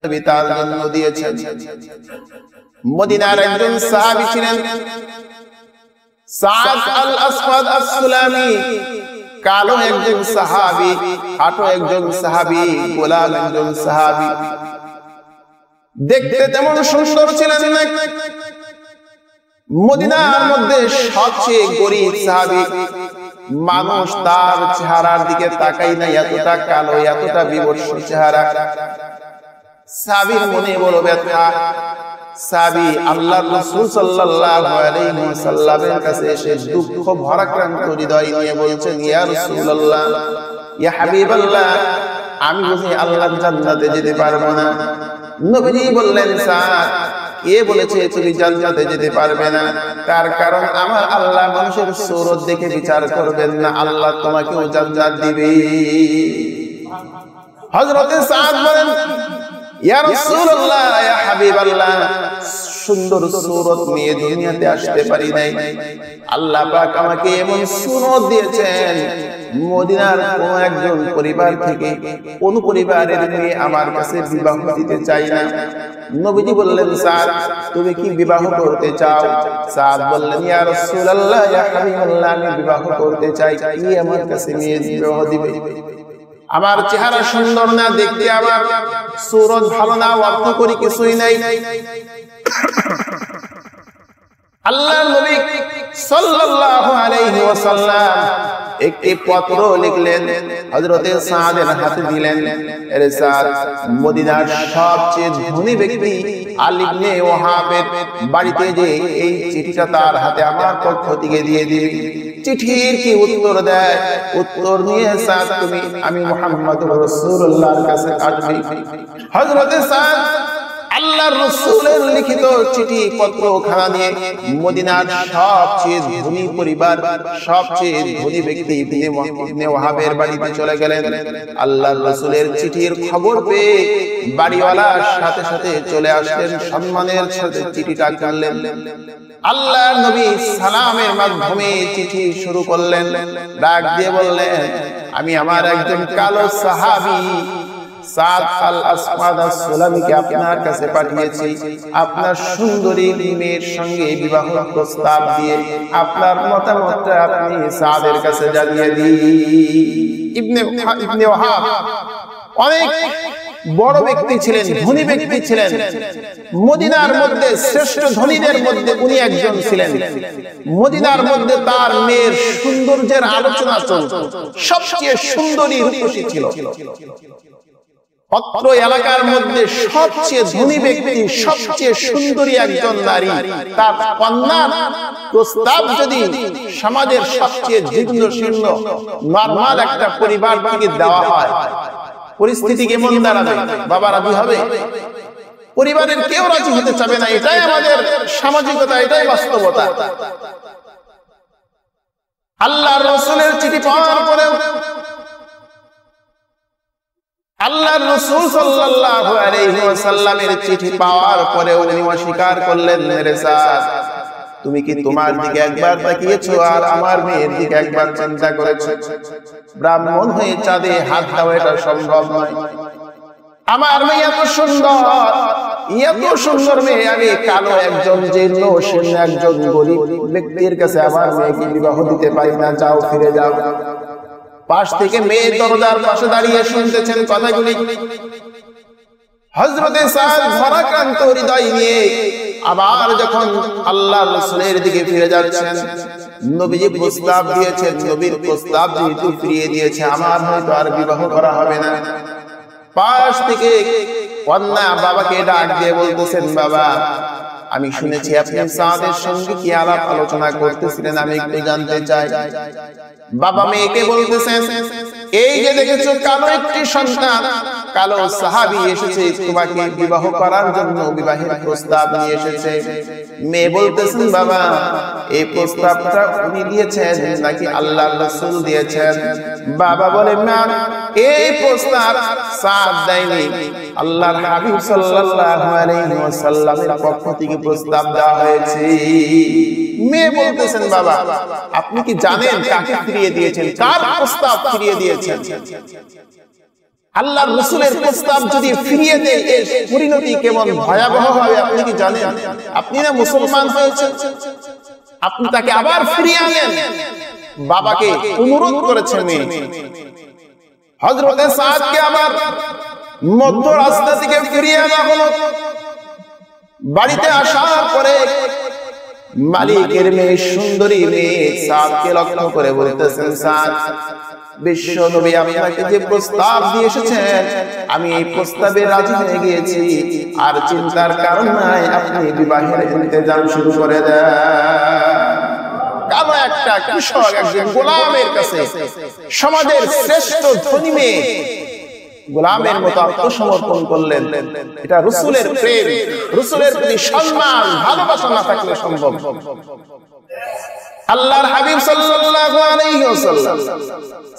নবী তার জন্য দিয়েছেন। মদিনার একজন সাহাবী ছিলেন সাদ আল আসওয়াদ আস-সুলামি, কালো একজন সাহাবী, খাটো একজন সাহাবী, গোলাম একজন সাহাবী। দেখতে তেমন সুন্দর ছিলেন না। মদিনার মধ্যে সবচেয়ে গরীব সাহাবী, মানুষ তার চেহারার দিকে তাকায় না, এতটা কালো, এতটা বিভৎস চেহারা। সাহাবীর মনে বড় ব্যথা। সাহাবী আল্লাহর রাসূল সাল্লাল্লাহু আলাইহি ওয়াসাল্লামের কাছে এসে দুঃখ ভারাক্রান্ত হৃদয় নিয়ে বলছেন, ইয়া রাসূলুল্লাহ, ইয়া হাবিবাল্লাহ, আমি বুঝি আল্লাহর জান্নাতে যেতে পারবো না। নবীজি বললেন, সাদ, কে বলেছে তুমি জান্নাতে যেতে পারবে না? তার কারণ আমার আল্লাহ মানুষের সুরত দেখে বিচার করবেন না, আল্লাহ তোমাকেও জান্নাত দিবে। হযরতে সাদ বলেন, ইয়া রাসূলুল্লাহ, ইয়া হাবিবাল্লাহ, সুন্দর সুরত নিয়ে দুনিয়াতে আসতে পারি নাই। আল্লাহ পাক আমাকে এমন সুরত দিয়েছেন, মদিনার কোন একজন পরিবার থেকে কোন পরিবারের মেয়ে আমার কাছে বিবাহ দিতে চাই না। নবীজি বললেন, সাদ, তুমি কি বিবাহ করতে চাও? সাদ বললেন, ইয়া রাসূলুল্লাহ, ইয়া হাবিবাল্লাহ, আমি বিবাহ করতে চাই। কি আমার কাছে মেয়ে বিবাহ দিবে? আমার চেহারা সুন্দর না, দেখতে আমার সুরত ভালো না, অর্থ করি কিছুই নাই। আল্লাহর নবী সাল্লাল্লাহু আলাইহি ওয়াসাল্লাম একটি পত্র লিখলেন, হযরতে সাদের হাতে দিলেন। এর সাদ, মদিনার সবচেয়ে ধনী ব্যক্তি আলী ইবনে ওয়াহাবের বাড়িতে যে এই চিঠিটা তার হাতে আমার পক্ষ থেকে দিয়ে দিবি। চিঠির কি উত্তর দেয়? উত্তর নিয়ে সাদ তুমি আমি মুহাম্মদুর রাসূলুল্লাহর কাছে আসবি। হযরতে সাদ আল্লাহর রাসূলের লিখিত চিঠি পত্র খানা নিয়ে মদিনার সবচেয়ে ধনী পরিবার, সবচেয়ে ধনী ব্যক্তি ইবনে ওয়াহাবের বাড়িতে চলে গেলেন। আল্লাহর রাসূলের চিঠির খবর পেয়ে বাড়িওয়ালার সাথে সাথে চলে আসলেন, সম্মানের সাথে চিঠিটা খুললেন। আল্লাহর নবী সালামের মাধ্যমে চিঠি শুরু করলেন। ডাক দিয়ে বললেন, আমি আমার একজন কালো সাহাবী সাদ আল আসওয়াদ আস-সুলামিকে আপনার কাছে পাঠিয়েছি, আপনার সুন্দরী মেয়ের সঙ্গে বিবাহ প্রস্তাব দিয়ে আপনার মতামতটা আপনি সাদের কাছে জানিয়ে দিন। ইবনে ওয়াহাব অনেক বড় ব্যক্তি ছিলেন, ধনী ব্যক্তি ছিলেন। মদিনার মধ্যে শ্রেষ্ঠ ধনীদের মধ্যে উনি একজন ছিলেন। মদিনার মধ্যে তার মেয়ের সৌন্দর্যের আলোচনা চলত, সবচেয়ে সুন্দরী রূপসী ছিল। অত্র এলাকার মধ্যে সবচেয়ে ধনী ব্যক্তি, সবচেয়ে সুন্দরী একজন নারী, তার কন্যার প্রস্তাব যদি সমাজের সবচেয়ে জীর্ণ শীর্ণ নরমাল একটা পরিবার থেকে দেওয়া হয়, পরিস্থিতি কেমন দাঁড়াবে? বাবা রাজি হবে? পরিবারের কেউ রাজি হতে চাবে না। এটাই আমাদের সামাজিকতা, এটাই বাস্তবতা। আল্লাহর রাসূলের চিঠি পাওয়ার পরেও আল্লাহর রাসূল সাল্লাল্লাহু আলাইহি ওয়াসাল্লামের চিঠি পাওয়ার পরেও উনি অস্বীকার করলেন, মেরে সাদ, তুমি কি তোমার দিকে একবার তাকিয়েছো আর আমার মেয়ের দিকে একবার চিন্তা করেছো? ব্রাহ্মণ হয়ে চাঁদে হাত দাও, এটা সম্ভব নয়। আমার মেয়ে এত সুন্দর, এত সুন্দর মেয়ে, আমি কালো একজন জীর্ণ শীর্ণ একজন গরিব ব্যক্তির কাছে আমার মেয়েকে বিবাহ দিতে পারি না। যাও, ফিরে যাও। পাশ থেকে মেয়ে দরজার পাশে দাঁড়িয়ে শুনতেছেন কথাগুলি। হযরতে সাদ ভারাক্রান্ত হৃদয় নিয়ে আবার যখন আল্লাহর রাসূলের দিকে ফিরে যাচ্ছেন, নবীজি প্রস্তাব দিয়েছেন, নবীর প্রস্তাব যেহেতু ফিরিয়ে দিয়েছে, আমার হয়তো আর বিবাহ করা হবে না। পাশ থেকে কন্যা বাবাকে ডাক দিয়ে বলতেছেন, বাবা, আমি শুনেছি আপনি সাদের সঙ্গে কি আলাপ আলোচনা করতেছিলেন, আমি একটু জানতে চাই। বাবা মেয়েকে বলতেছেন, এই যে দেখেছো কালো একটি সন্তান, কালো সাহাবী এসেছে তোমাকে বিবাহ করার জন্য, বিবাহের প্রস্তাব নিয়ে এসেছে। মেয়ে বলতেছেন, বাবা, এই প্রস্তাবটা উনি দিয়েছেন নাকি আল্লাহর রাসূল দিয়েছেন? বাবা বলে, না, এই প্রস্তাব সাদ দেয়নি, আল্লাহর হাবিব সাল্লাল্লাহু আলাইহি ওয়াসাল্লামের পক্ষ থেকে প্রস্তাব দেওয়া হয়েছে। মেয়ে বলতেছেন, বাবা, আপনি কি জানেন কাকে ফিরিয়ে দিয়েছেন, কার প্রস্তাব ফিরিয়ে দিয়েছেন? আল্লাহর রাসূলের প্রস্তাব যদি ফিরিয়ে দেয় এর পরিণতি কেমন ভয়াবহ হবে আপনি কি জানেন? আপনি না মুসলমান হয়েছেন, আপনি তাকে আবার ফিরিয়ে আনেন। বাবাকে অনুরোধ করেছেন হযরতে সাদকে আবার মধ্য রাস্তা থেকে ফিরিয়ে আনা হলো। বাড়িতে আসার পরে মালিকের মেয়ে, সুন্দরী মেয়ে সাদকে লক্ষ্য করে বলতেছেন, সাদ, বিশ্ব নবী আপনাকে যে প্রস্তাব দিয়ে এসেছেন আমি এই প্রস্তাবে রাজি হয়ে গিয়েছি, আর চিন্তার কারণ নাই, আপনি বিবাহের ইন্তজাম শুরু করে দেন। কালো একটা কৃষক একজন গোলামের কাছে সমাজের শ্রেষ্ঠ ধনী মেয়ে গোলামের মতো আত্মসমর্পণ করলেন। এটা রাসূলের প্রেম, রাসূলের প্রতি সম্মান, ভালোবাসা না থাকলে সম্ভব। আল্লাহর হাবিব সাল্লাল্লাহু আলাইহি ওয়াসাল্লাম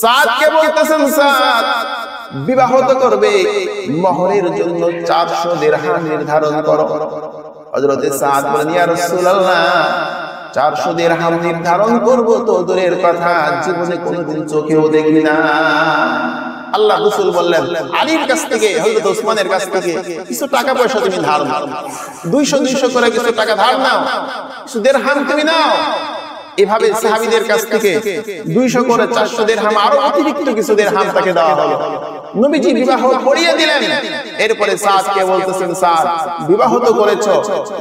সাদকে বলতেছেন, সাদ বিবাহ তো করবে, মোহরের জন্য 400 দিরহাম নির্ধারণ করো। হযরতে সাদ বলেন, ইয়া রাসূলুল্লাহ 400 দিরহাম নির্ধারণ করব তো দূরের কথা, জীবনে কোনোদিন চোখেও দেখি না। আল্লাহ রাসূল বললেন, আলীর কাছ থেকে, হযরত ওসমানের কাছ থেকে কিছু টাকা পয়সা তুমি ধার নাও, 200 করে কিছু টাকা ধার নাও, কিছু দিরহাম তুমি নাও। এভাবে সাহাবীদের কাছ থেকে 200 করে 400 দিরহাম আরো অতিরিক্ত কিছু দিরহাম তাকে দেওয়া হলো। নবীজি বিবাহ পড়িয়ে দিলেন। এরপরে সাদকে বলতেছেন, সাদ বিবাহ তো করেছো,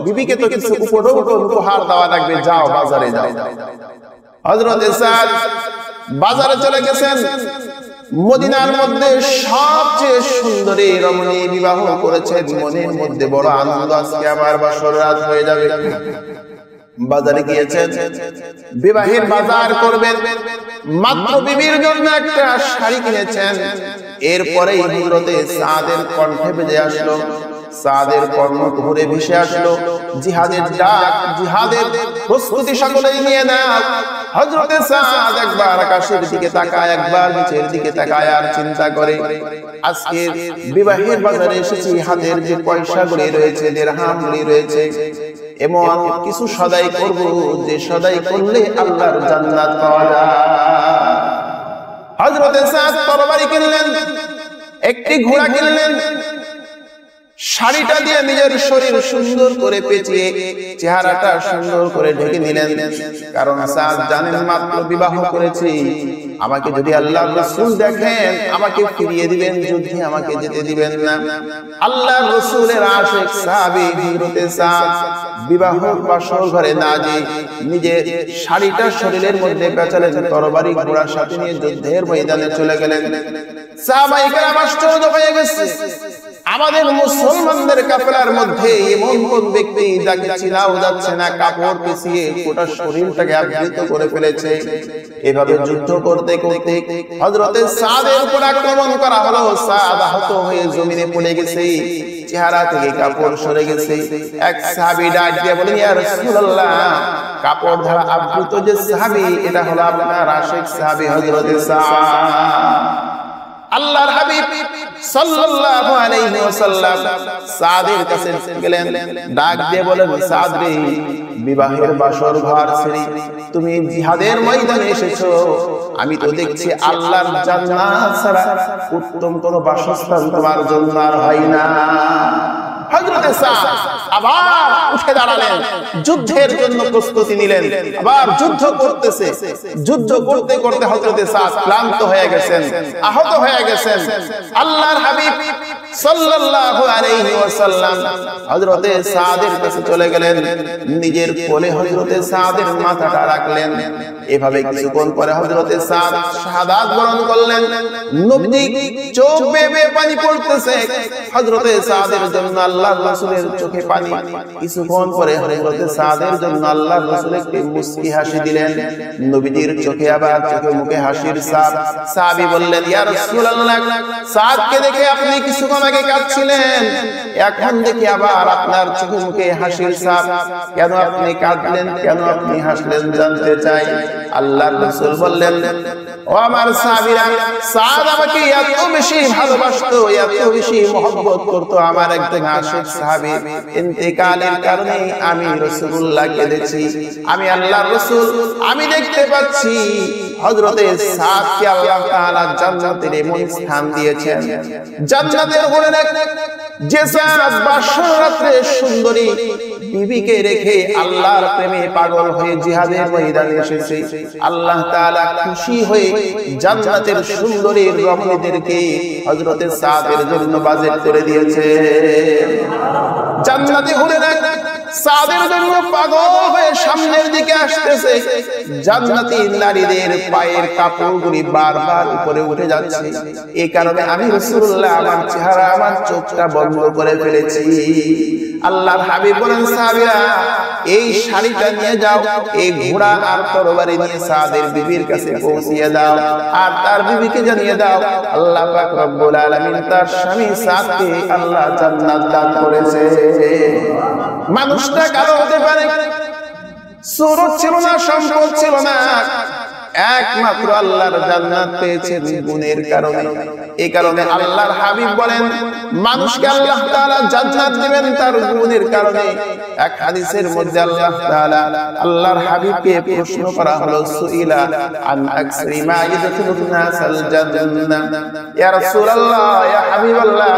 বিবিকে তো কিছু উপহার দেওয়া লাগবে, যাও বাজারে যাও। হযরতে সাদ বাজারে চলে গেছেন। মদিনার মধ্যে সবচেয়ে সুন্দরী রমণী বিবাহ করেছেন। মনের মধ্যে বড় আনন্দ, আজকে আমার বাসর রাত হয়ে যাবে। বাজারে গিয়েছেন, বিবাহের বাজার করবেন, মাত্র বিবির জন্য একটা শাড়ি কিনেছেন। এরপরে হযরতে সাদের কণ্ঠে বেজে আসলো, সাদের কর্ণ ঘুরে ভেসে আসলো জিহাদের ডাক, জিহাদের প্রস্তুতি সকলেই নিয়ে নাও। হযরতে সাদ একবার আকাশের দিকে তাকায়, একবার নিচের দিকে তাকায়, আর চিন্তা করে, আজকে বিবাহের বাজারে এসেছি, হাতের যে পয়সাগুলি রয়েছে, দিরহামগুলি রয়েছে, এমন কিছু সদাই করব যে সদাই করলে আল্লাহর জান্নাত পাওয়া যায়। হযরতে সাদ তরবারি কিনলেন, একটি ঘোড়া কিনলেন, শাড়িটা দিয়ে নিজের শরীর সুন্দর করে পেঁচিয়ে চেহারাটা সুন্দর করে ঢেকে নিলেন। কারণ সাদ জানেন মাত্র বিবাহ করেছি, আমাকে যদি আল্লাহর রাসূল দেখেন আমাকে ফিরিয়ে দিবেন, যুদ্ধে আমাকে যেতে দিবেন না। আল্লাহর রাসূলের আশিক সাহাবী হযরতে সাদ বিবাহ বাসর ঘরে না যে নিজের শাড়িটা শরীরের মধ্যে পেঁচালেন, তরবারি ঘোড়ার সাথে নিয়ে যুদ্ধের ময়দানে চলে গেলেন। সাহাবায়ে কেরাম আশ্চর্য হয়ে গেছে, আমাদের মুসলমানদের কাফেলার মধ্যে এমন কোন ব্যক্তি যাকে চিনাও যাচ্ছে না, কাপড় পেঁচিয়ে গোটা শরীরটাকে আবৃত করে ফেলেছে। এভাবে যুদ্ধ করতে করতে হযরতে সাদের উপর আক্রমণ করা হলো। সাদ আহত হয়ে জমিনে পড়ে গেছে, চেহারা থেকে কাপড় সরে গেছে। এক সাহাবী ডাক দিয়ে বলেন, ইয়া রাসূলুল্লাহ, কাপড় দ্বারা আবৃত যে সাহাবী, এটা হলো আপনার আশিক সাহাবী হযরতে সাদ। আল্লাহর হাবিব সাল্লাল্লাহু আলাইহি ওয়াসাল্লাম সাদের কাছে গেলেন, ডাক দিয়ে বলেন, সাদ রে, বিবাহের বাসর ঘর ছেড়ে তুমি জিহাদের ময়দানে এসেছো, আমি তো দেখছি আল্লাহর জান্নাত ছাড়া উত্তম কোন বাসস্থান তোমার জন্য আর হয় না। হযরতে সাদ আবার উঠে দাঁড়ালেন, যুদ্ধের জন্য প্রস্তুতি নিলেন, আবার যুদ্ধ করতেছে। যুদ্ধ করতে করতে হযরতে সাদ ক্লান্ত হয়ে গেছেন, আহত হয়ে গেছেন। আল্লাহর হাবিব সাল্লাল্লাহু আলাইহি ওয়াসাল্লাম হযরতে সাদের কাছে চলে গেলেন, নিজের কোলে হযরতে সাদের মাথাটা রাখলেন। এভাবে কিছুক্ষণ পরে হযরতে সাদ শাহাদাত বরণ করলেন। নবী চোখ বেয়ে বেয়ে পানি পড়তেছে, হযরতে সাদের জন্য আল্লাহর রাসূলের চোখে পানি। কিছুক্ষণ পরে হযরতে সাদের জন্য আল্লাহর রাসূল একটি মুস্কি হাসি দিলেন। নবীজির চোখে আবার চোখে মুখে হাসির ছাপ। সাহাবী বললেন, ইয়া রাসূলুল্লাহ, সাদকে দেখে আপনি কিছুক্ষণ আগে কাঁদছিলেন, এখন দেখি আবার আপনার চোখে মুখে হাসির ছাপ, কেন আপনি কাঁদলেন, কেন আপনি হাসলেন, জানতে চাই। আল্লাহর রাসূল বললেন, ও আমার সাহাবীরা, সাদ আমাকে এত বেশি ভালোবাসতো, এত বেশি মহব্বত করতো, আমার একজন আশিক সাহাবী সাহাবী ইন্তেকালের কারণে আমি রাসূলুল্লাহ কেঁদেছি। আমি আল্লাহর রাসূল আমি দেখতে পাচ্ছি হযরতে সাদকে আল্লাহ তাআলা জান্নাতের এমন স্থান দিয়েছেন, জান্নাতের উপরে যে সাদ বাসর রাতে সুন্দরী বিবিকে রেখে আল্লাহর প্রেমে পাগল হয়ে জিহাদের ময়দানে এসেছে। আল্লাহ তাআলা খুশি হয়ে জান্নাতের সুন্দরী রমণীদেরকে হযরতে সাদের জন্য বাজেট করে দিয়েছে। জান্নাতে হুরেরা সাদের জন্য পাগল হয়ে সামনের দিকে আসতেছে। জান্নাতি নারীদের পায়ের কাপড়গুলি বারবার উপরে উঠে যাচ্ছে। এই কারণে আমি রাসূলুল্লাহ আমার চেহারা আমার চোখটা বন্ধ করে ফেলেছি। আল্লাহর হাবিব বলেন, সাহাবীরা এই শাড়িটা নিয়ে যাও, এই ঘোড়া আর তরবারি নিয়ে সাদের বিবির কাছে পৌঁছিয়ে দাও, আর তার বিবিকে জানিয়ে দাও আল্লাহ পাক রব্বুল আলামিন তার স্বামী সাদকে আল্লাহ জান্নাত দান করেছে। মানুষটা কারো হতে পারে, সুরত ছিল না, সম্পদ ছিল না, একমাত্র আল্লাহর জান্নাত পেয়েছেন গুণের কারণে। এই কারণে আল্লাহর হাবিব বলেন মানুষকে আল্লাহ তাআলা জান্নাত দিবেন তার গুণের কারণে। এক হাদিসের মধ্যে আল্লাহ তাআলা আল্লাহর হাবিবকে প্রশ্ন করা হলো, সুইলা আন আকসরি মা ইয়াদখুলুন নাসাল জান্নাহ, ইয়া রাসূলুল্লাহ ইয়া হাবিবাল্লাহ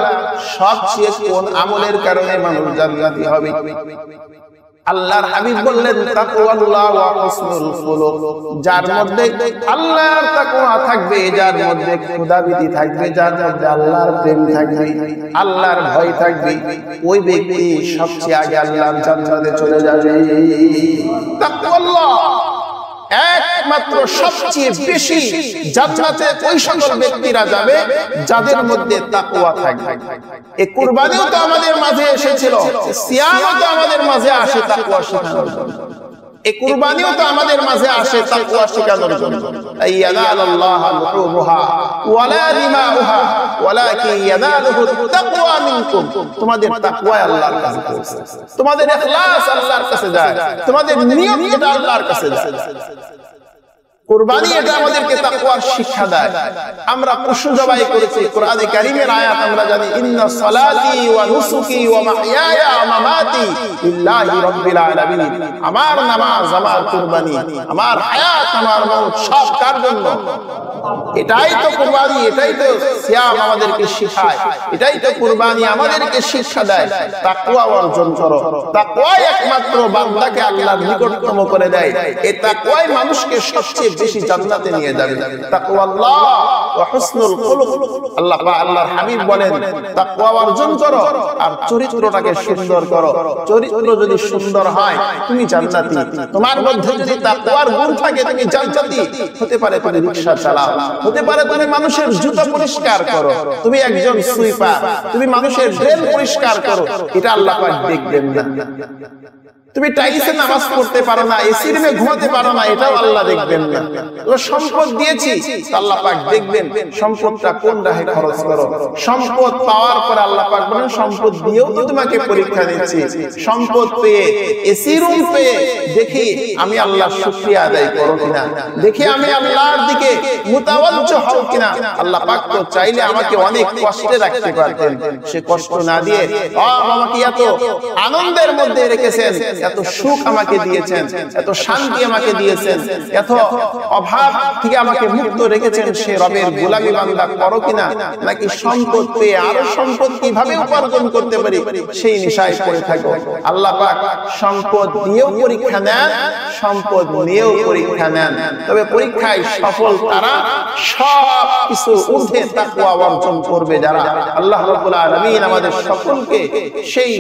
সবচেয়ে কোন আমলের কারণে মানুষ জান্নাতি হবে? আল্লাহর হাবিব বললেন তাকওয়াল্লাহ ওয়া হুসনুল খুলুক, যার মধ্যে আল্লাহর তাকওয়া থাকবে, যার মধ্যে খোদাভীতি থাকবে, যার মধ্যে আল্লাহর প্রেম থাকবে, আল্লাহর ভয় থাকবে, ওই ব্যক্তি সবচেয়ে আগে আল্লাহর জান্নাতে চলে যাবে। তাকওয়াল্লাহ একমাত্র সবচেয়ে বেশি জান্নাতে ওই সকল ব্যক্তিরা যাবে যাদের মধ্যে তাকওয়া থাকবে। এই কুরবানিও তো আমাদের মাঝে এসেছিল, সিয়ামও তো আমাদের মাঝে আসে তাকওয়া শেখানোর জন্য। এই কুরবানিও তো আমাদের মাঝে আসে তাকওয়া শেখানোর জন্য। ইয়ানালাল্লাহু লুহুমুহা ওয়ালা দিমাউহা ওয়ালাকিন ইয়ানালুহু তাকওয়া মিনকুম, তোমাদের তাকওয়া আল্লাহর কাছে পৌঁছায়, তোমাদের ইখলাস আল্লাহর কাছে যায়, তোমাদের নিয়ত এটা আল্লাহর কাছে যায়। কুরবানি এটা আমাদেরকে তাকওয়ার শিক্ষা দেয়। আমরা পশু জবাই করেছি, কোরআনে কারীমের আয়াত আমরা জানি, ইন্না সালাতি ওয়া নুসুকি ওয়া মাহইয়ায়া ওয়া মামাতি লিল্লাহি রাব্বিল আলামিন, আমার নামাজ, আমার কুরবানি, আমার হায়াত, আমার মওত সব কার জন্য? এটাই তো কুরবানি, এটাই তো সিয়াম আমাদেরকে শেখায়, এটাই তো কুরবানি আমাদেরকে শিক্ষা দেয়। তাকওয়া অর্জন করো, তাকওয়াই একমাত্র বান্দাকে আল্লাহর নিকটতম করে দেয়। এই তাকওয়াই মানুষকে সবচেয়ে বেশি জান্নাতে নিয়ে যাবে। তাকওয়াল্লাহ ওয়া হুসনুল খুলুক, আল্লাহর হাবিব বলেন তাকওয়া অর্জন করো আর চরিত্রটাকে সুন্দর করো। চরিত্র যদি সুন্দর হয় তুমি জান্নাতি, তোমার মধ্যে যদি তাকওয়ার গুণ থাকে তুমি জান্নাতি। হতে পারে তুমি রিকশা চালাও, হতে পারে তুমি মানুষের জুতা পরিষ্কার করো, তুমি একজন সুইপার, তুমি মানুষের ড্রেন পরিষ্কার করো, এটা আল্লাহ পাক দেখবেন না। তুমি টাইলসে নামাজ পড়তে পারো না, এসি রুমে ঘুমাতে পারো না, এটাও আল্লাহ দেখবেন না। সম্পদ দিয়েছি আল্লাহ পাক দেখবেন সম্পদটা কোন রাহে খরচ করো। সম্পদ পাওয়ার পর আল্লাহ পাক বলেন সম্পদ দিয়েও তো তোমাকে পরীক্ষা নিচ্ছি। সম্পদ পেয়ে, এসি রুম পেয়ে দেখি আমি আল্লাহর শুকরিয়া আদায় করো কিনা, দেখি আমি আল্লাহর দিকে মুতাওয়াজ্জহ হও কিনা। আল্লাহ পাক তো চাইলে আমাকে অনেক কষ্টে রাখতে পারতেন, সে কষ্ট না দিয়ে আমাকে এত আনন্দের মধ্যে রেখেছেন, এত সুখ আমাকে দিয়েছেন, এত শান্তি আমাকে দিয়েছেন, এত অভাব থেকে আমাকে মুক্ত রেখেছেন। সে রবের গোলামি বান্দা করো কিনা, নাকি সম্পদ পেয়ে আরো সম্পদ কিভাবে উপার্জন করতে পারি সেই নেশায় পড়ে থাকো। আল্লাহ পাক সম্পদ দিয়েও পরীক্ষা নেন, সম্পদ নিয়েও পরীক্ষা নেন। তবে পরীক্ষায় সফল তারা সব কিছু ঊর্ধ্বে তাকওয়া অর্জন করবে যারা। আল্লাহ রাব্বুল আলামিন আমাদের সকলকে সেই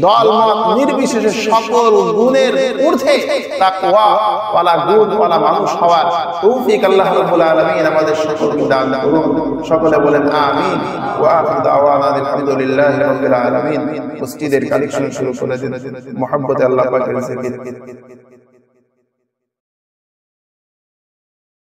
দলমত নির্বিশেষে সকল গুণের ঊর্ধ্বে তাকওয়া ওয়ালা গুণ ওয়ালা মানুষ হওয়ার তৌফিক আল্লাহ রাব্বুল আলামিন আমাদের সকলকে দান করুন। সকলে বলেন আমিন। ওয়া আখিরু দাওয়ানা আলহামদুলিল্লাহি রাব্বিল আলামিন। মসজিদের কালেকশন শুরু করে দিন, মুহাব্বতে আল্লাহ পাকের জিকির।